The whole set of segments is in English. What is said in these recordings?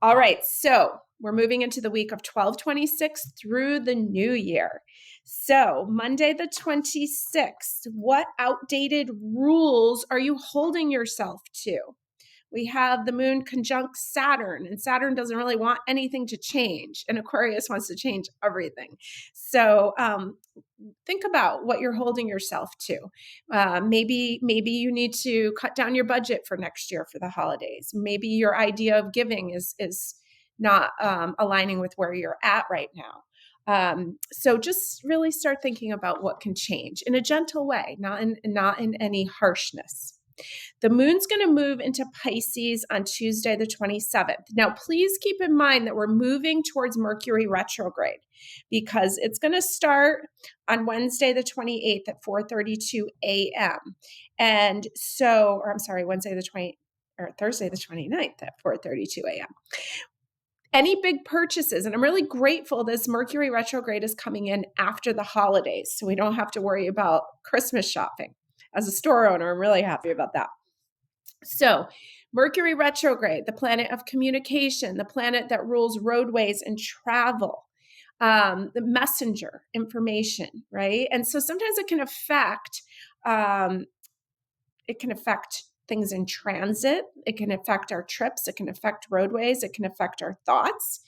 All right, so we're moving into the week of 12/26 through the new year. So, Monday the 26th, what outdated rules are you holding yourself to? We have the moon conjunct Saturn, and Saturn doesn't really want anything to change, and Aquarius wants to change everything. So, think about what you're holding yourself to. Maybe you need to cut down your budget for next year for the holidays. Maybe your idea of giving is not aligning with where you're at right now. So just really start thinking about what can change in a gentle way, not in any harshness. The moon's going to move into Pisces on Tuesday, the 27th. Now, please keep in mind that we're moving towards Mercury retrograde because it's going to start on Wednesday, the 28th at 4:32 a.m. And so, or I'm sorry, Thursday, the 29th at 4:32 a.m. Any big purchases, and I'm really grateful this Mercury retrograde is coming in after the holidays, so we don't have to worry about Christmas shopping. As a store owner, I'm really happy about that. So, Mercury retrograde, the planet of communication, the planet that rules roadways and travel, the messenger information, right? And so sometimes it can affect things in transit. It can affect our trips. It can affect roadways. It can affect our thoughts.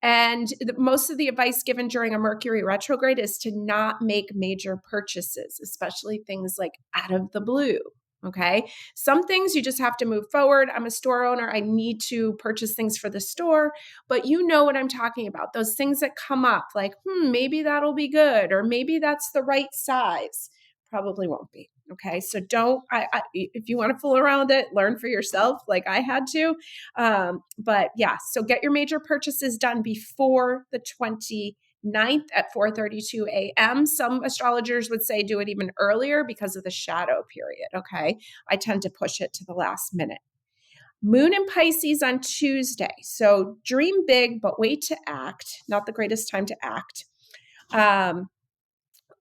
And most of the advice given during a Mercury retrograde is to not make major purchases, especially things like out of the blue. Okay. Some things you just have to move forward. I'm a store owner. I need to purchase things for the store, but you know what I'm talking about. Those things that come up like, maybe that'll be good, or maybe that's the right size. Probably won't be. Okay. So if you want to fool around with it, learn for yourself like I had to. But yeah, so get your major purchases done before the 29th at 4:32 a.m. Some astrologers would say do it even earlier because of the shadow period. Okay. I tend to push it to the last minute. Moon in Pisces on Tuesday. So dream big, but wait to act. Not the greatest time to act.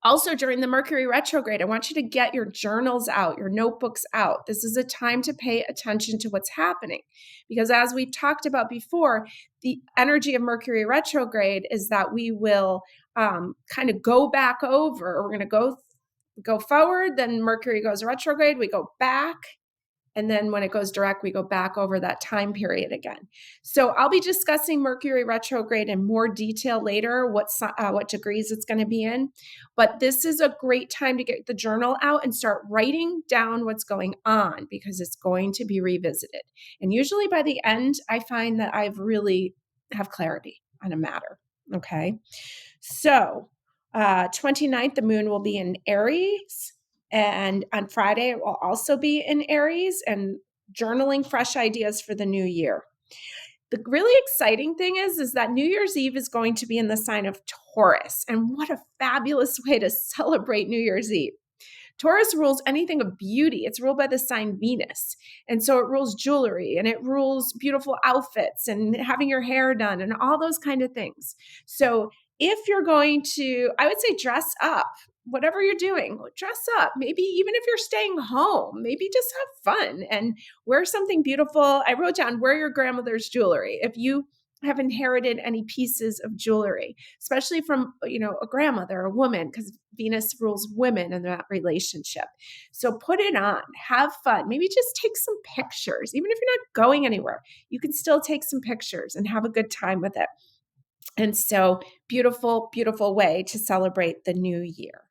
Also, during the Mercury retrograde, I want you to get your journals out, your notebooks out. This is a time to pay attention to what's happening. Because as we talked about before, the energy of Mercury retrograde is that we will kind of go back over. We're going to go forward, then Mercury goes retrograde, we go back. And then when it goes direct, we go back over that time period again. So I'll be discussing Mercury retrograde in more detail later, what degrees it's going to be in. But this is a great time to get the journal out and start writing down what's going on because it's going to be revisited. And usually by the end, I find that I've really have clarity on a matter. Okay. So 29th, the moon will be in Aries. And on Friday, it will also be in Aries and journaling fresh ideas for the new year. The really exciting thing is that New Year's Eve is going to be in the sign of Taurus. And what a fabulous way to celebrate New Year's Eve. Taurus rules anything of beauty. It's ruled by the sign Venus. And so it rules jewelry and it rules beautiful outfits and having your hair done and all those kind of things. So if you're going to, I would say dress up. Whatever you're doing, dress up. Maybe even if you're staying home, maybe just have fun and wear something beautiful. I wrote down, wear your grandmother's jewelry. If you have inherited any pieces of jewelry, especially from, a grandmother, a woman, because Venus rules women in that relationship. So put it on, have fun. Maybe just take some pictures. Even if you're not going anywhere, you can still take some pictures and have a good time with it. And so beautiful, beautiful way to celebrate the new year.